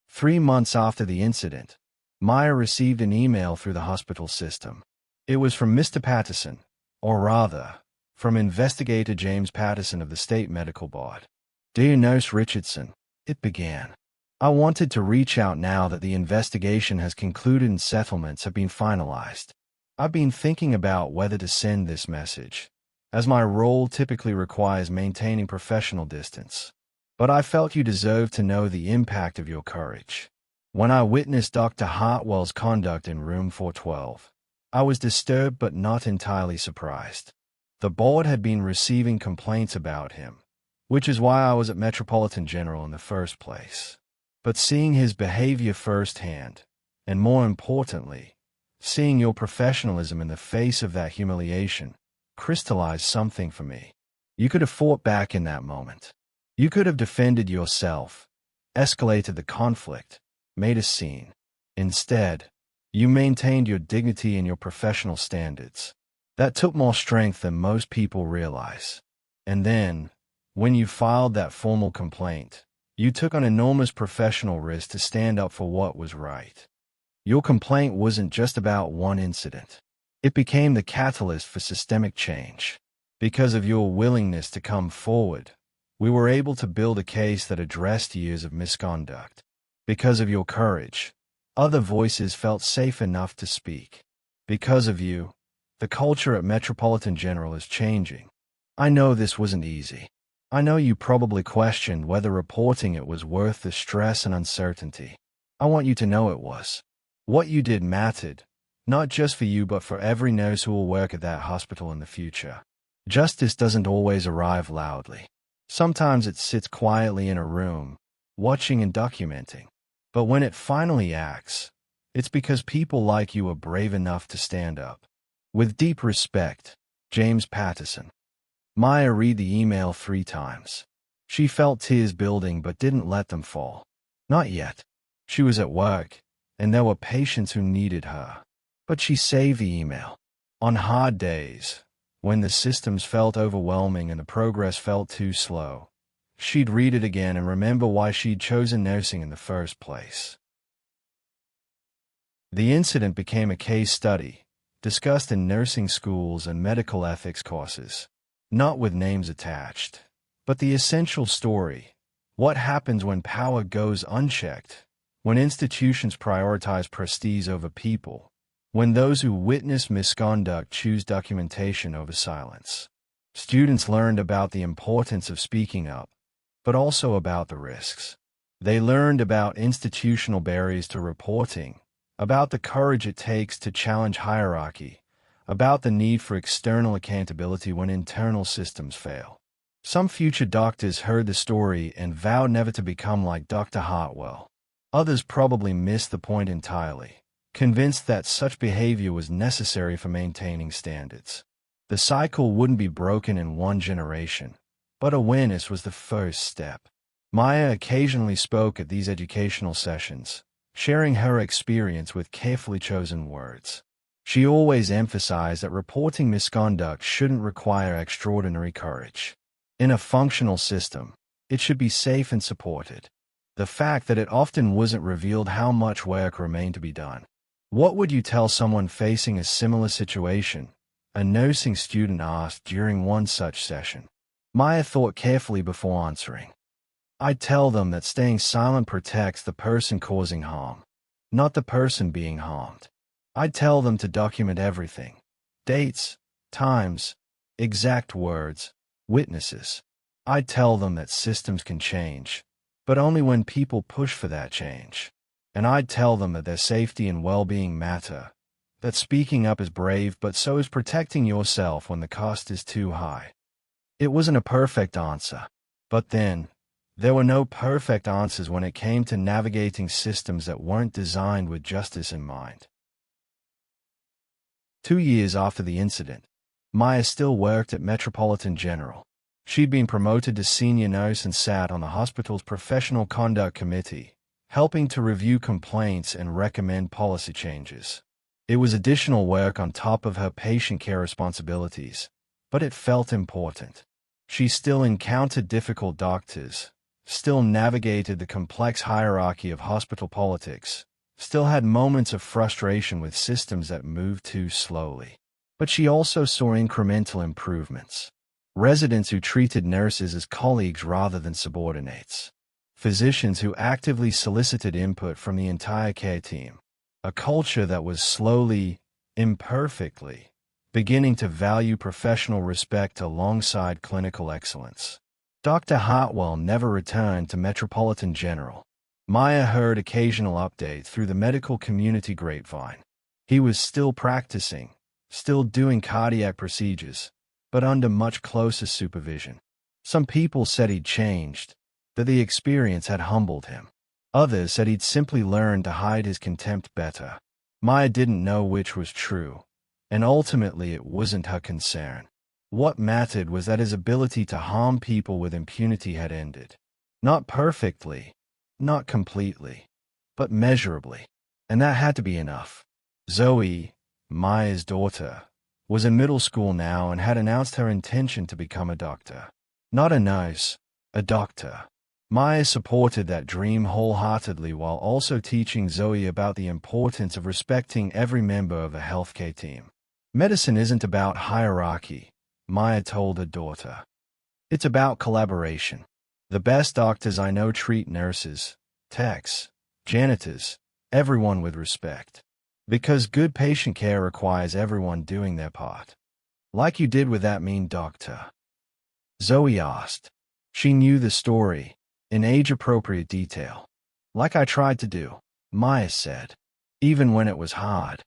3 months after the incident, Maya received an email through the hospital system. It was from Mr. Patterson, or rather, from Investigator James Patterson of the State Medical Board. "Dear Nurse Richardson," it began. "I wanted to reach out now that the investigation has concluded and settlements have been finalized. I've been thinking about whether to send this message, as my role typically requires maintaining professional distance. But I felt you deserve to know the impact of your courage. When I witnessed Dr. Hartwell's conduct in room 412, I was disturbed but not entirely surprised. The board had been receiving complaints about him, which is why I was at Metropolitan General in the first place. But seeing his behavior firsthand, and more importantly, seeing your professionalism in the face of that humiliation, crystallized something for me. You could have fought back in that moment. You could have defended yourself, escalated the conflict, made a scene. Instead, you maintained your dignity and your professional standards. That took more strength than most people realize. And then, when you filed that formal complaint, you took an enormous professional risk to stand up for what was right. Your complaint wasn't just about one incident. It became the catalyst for systemic change. Because of your willingness to come forward, we were able to build a case that addressed years of misconduct. Because of your courage, other voices felt safe enough to speak. Because of you, The culture at Metropolitan General is changing. I know this wasn't easy. I know you probably questioned whether reporting it was worth the stress and uncertainty. I want you to know it was. What you did mattered, not just for you but for every nurse who will work at that hospital in the future. Justice doesn't always arrive loudly. Sometimes it sits quietly in a room, watching and documenting. But when it finally acts, it's because people like you are brave enough to stand up. With deep respect, James Patterson. Maya read the email 3 times. She felt tears building but didn't let them fall. Not yet. She was at work, and there were patients who needed her. But she saved the email. On hard days, when the systems felt overwhelming and the progress felt too slow, she'd read it again and remember why she'd chosen nursing in the first place. The incident became a case study, discussed in nursing schools and medical ethics courses. Not with names attached, but the essential story. What happens when power goes unchecked, when institutions prioritize prestige over people, when those who witness misconduct choose documentation over silence. Students learned about the importance of speaking up, but also about the risks. They learned about institutional barriers to reporting, about the courage it takes to challenge hierarchy, about the need for external accountability when internal systems fail. Some future doctors heard the story and vowed never to become like Dr. Hartwell. Others probably missed the point entirely, convinced that such behavior was necessary for maintaining standards. The cycle wouldn't be broken in one generation, but awareness was the first step. Maya occasionally spoke at these educational sessions, sharing her experience with carefully chosen words. She always emphasized that reporting misconduct shouldn't require extraordinary courage. In a functional system, it should be safe and supported. The fact that it often wasn't revealed how much work remained to be done. What would you tell someone facing a similar situation? A nursing student asked during one such session. Maya thought carefully before answering. I'd tell them that staying silent protects the person causing harm, not the person being harmed. I'd tell them to document everything. Dates, times, exact words, witnesses. I'd tell them that systems can change, but only when people push for that change. And I'd tell them that their safety and well-being matter, that speaking up is brave but so is protecting yourself when the cost is too high. It wasn't a perfect answer, but then, there were no perfect answers when it came to navigating systems that weren't designed with justice in mind. 2 years after the incident, Maya still worked at Metropolitan General. She'd been promoted to senior nurse and sat on the hospital's professional conduct committee, helping to review complaints and recommend policy changes. It was additional work on top of her patient care responsibilities, but it felt important. She still encountered difficult doctors, still navigated the complex hierarchy of hospital politics, still had moments of frustration with systems that moved too slowly. But she also saw incremental improvements. Residents who treated nurses as colleagues rather than subordinates. Physicians who actively solicited input from the entire care team. A culture that was slowly, imperfectly, beginning to value professional respect alongside clinical excellence. Dr. Hartwell never returned to Metropolitan General. Maya heard occasional updates through the medical community grapevine. He was still practicing, still doing cardiac procedures, but under much closer supervision. Some people said he'd changed, that the experience had humbled him. Others said he'd simply learned to hide his contempt better. Maya didn't know which was true, and ultimately it wasn't her concern. What mattered was that his ability to harm people with impunity had ended. Not perfectly, not completely, but measurably. And that had to be enough. Zoe, Maya's daughter, was in middle school now and had announced her intention to become a doctor. Not a nurse, a doctor. Maya supported that dream wholeheartedly while also teaching Zoe about the importance of respecting every member of a healthcare team. Medicine isn't about hierarchy, Maya told her daughter. It's about collaboration. The best doctors I know treat nurses, techs, janitors, everyone with respect. Because good patient care requires everyone doing their part. Like you did with that mean doctor? Zoe asked. She knew the story, in age-appropriate detail. Like I tried to do, Maya said. Even when it was hard.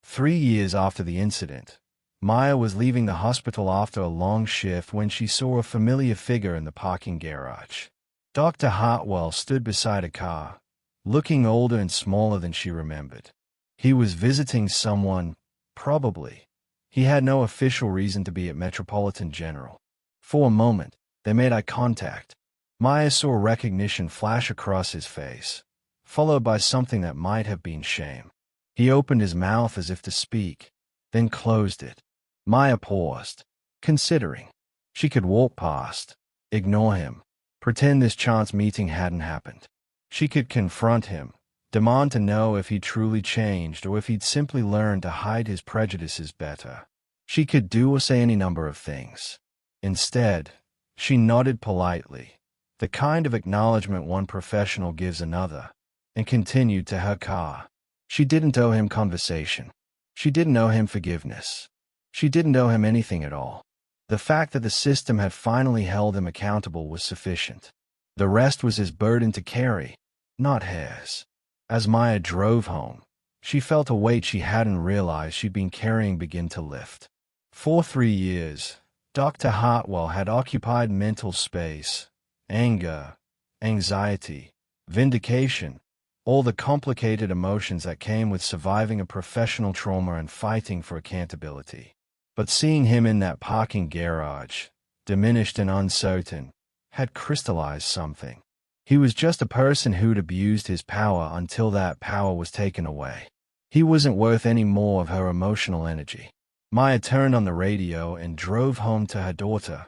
3 years after the incident, Maya was leaving the hospital after a long shift when she saw a familiar figure in the parking garage. Dr. Hartwell stood beside a car, looking older and smaller than she remembered. He was visiting someone, probably. He had no official reason to be at Metropolitan General. For a moment, they made eye contact. Maya saw recognition flash across his face, followed by something that might have been shame. He opened his mouth as if to speak, then closed it. Maya paused, considering. She could walk past, ignore him, pretend this chance meeting hadn't happened. She could confront him, demand to know if he'd truly changed or if he'd simply learned to hide his prejudices better. She could do or say any number of things. Instead, she nodded politely, the kind of acknowledgement one professional gives another, and continued to her car. She didn't owe him conversation. She didn't owe him forgiveness. She didn't owe him anything at all. The fact that the system had finally held him accountable was sufficient. The rest was his burden to carry, not hers. As Maya drove home, she felt a weight she hadn't realized she'd been carrying begin to lift. For 3 years, Dr. Hartwell had occupied mental space, anger, anxiety, vindication, all the complicated emotions that came with surviving a professional trauma and fighting for accountability. But seeing him in that parking garage, diminished and uncertain, had crystallized something. He was just a person who'd abused his power until that power was taken away. He wasn't worth any more of her emotional energy. Maya turned on the radio and drove home to her daughter,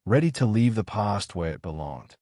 ready to leave the past where it belonged.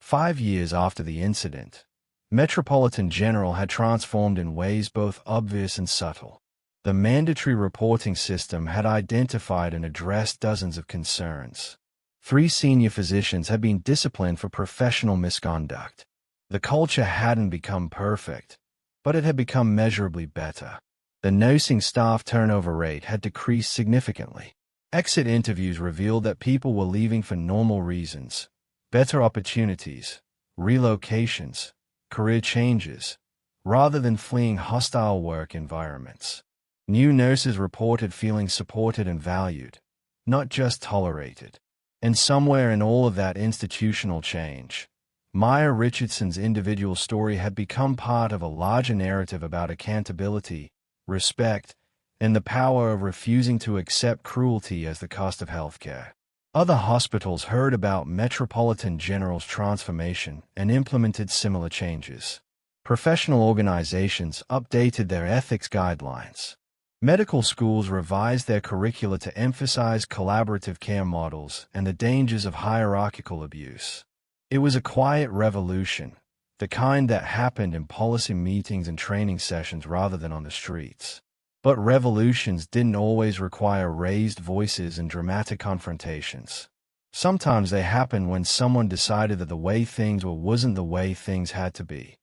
5 years after the incident, Metropolitan General had transformed in ways both obvious and subtle. The mandatory reporting system had identified and addressed dozens of concerns. 3 senior physicians had been disciplined for professional misconduct. The culture hadn't become perfect, but it had become measurably better. The nursing staff turnover rate had decreased significantly. Exit interviews revealed that people were leaving for normal reasons: better opportunities, relocations, career changes, rather than fleeing hostile work environments. New nurses reported feeling supported and valued, not just tolerated. And somewhere in all of that institutional change, Maya Richardson's individual story had become part of a larger narrative about accountability, respect, and the power of refusing to accept cruelty as the cost of healthcare. Other hospitals heard about Metropolitan General's transformation and implemented similar changes. Professional organizations updated their ethics guidelines. Medical schools revised their curricula to emphasize collaborative care models and the dangers of hierarchical abuse. It was a quiet revolution, the kind that happened in policy meetings and training sessions rather than on the streets. But revolutions didn't always require raised voices and dramatic confrontations. Sometimes they happened when someone decided that the way things were wasn't the way things had to be,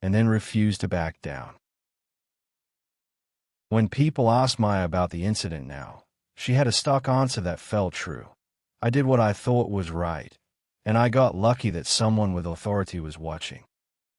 and then refused to back down. When people asked Maya about the incident now, she had a stock answer that felt true. I did what I thought was right, and I got lucky that someone with authority was watching.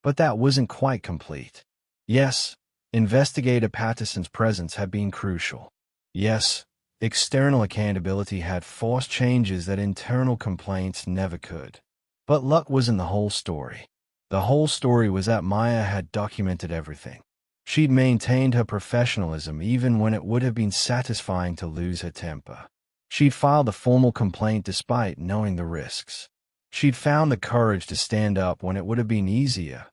But that wasn't quite complete. Yes, Investigator Patterson's presence had been crucial. Yes, external accountability had forced changes that internal complaints never could. But luck wasn't the whole story. The whole story was that Maya had documented everything. She'd maintained her professionalism even when it would have been satisfying to lose her temper. She'd filed a formal complaint despite knowing the risks. She'd found the courage to stand up when it would have been easier,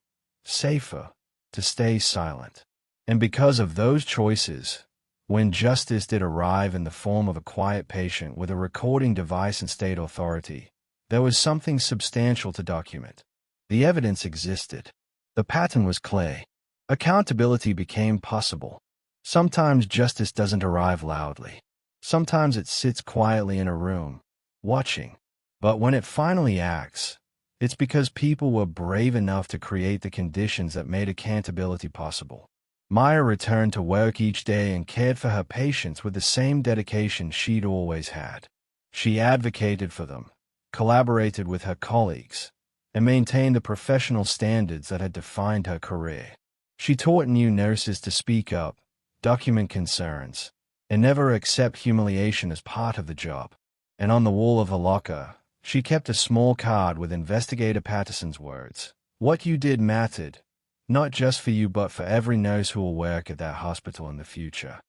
safer, to stay silent. And because of those choices, when justice did arrive in the form of a quiet patient with a recording device and state authority, there was something substantial to document. The evidence existed. The pattern was clear. Accountability became possible. Sometimes justice doesn't arrive loudly. Sometimes it sits quietly in a room, watching. But when it finally acts, It's because people were brave enough to create the conditions that made accountability possible. Maya returned to work each day and cared for her patients with the same dedication she'd always had. She advocated for them, collaborated with her colleagues, and maintained the professional standards that had defined her career. She taught new nurses to speak up, document concerns, and never accept humiliation as part of the job. And on the wall of her locker, she kept a small card with Investigator Patterson's words. What you did mattered, not just for you but for every nurse who will work at that hospital in the future.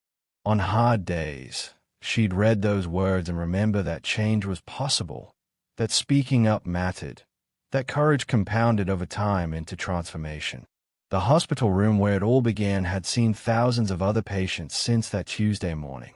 On hard days, she'd read those words and remember that change was possible, that speaking up mattered, that courage compounded over time into transformation. The hospital room where it all began had seen thousands of other patients since that Tuesday morning.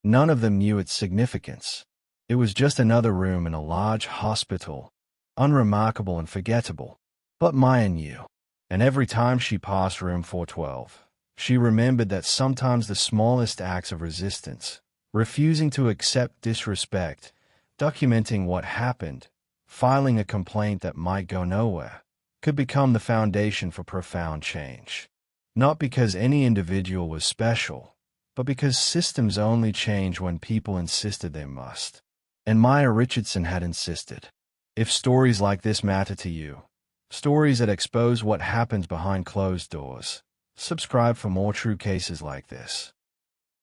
None of them knew its significance. It was just another room in a large hospital, unremarkable and forgettable. But Maya knew. And every time she passed room 412, she remembered that sometimes the smallest acts of resistance, refusing to accept disrespect, documenting what happened, filing a complaint that might go nowhere, could become the foundation for profound change. Not because any individual was special, but because systems only change when people insisted they must. And Maya Richardson had insisted. If stories like this matter to you, stories that expose what happens behind closed doors, subscribe for more true cases like this.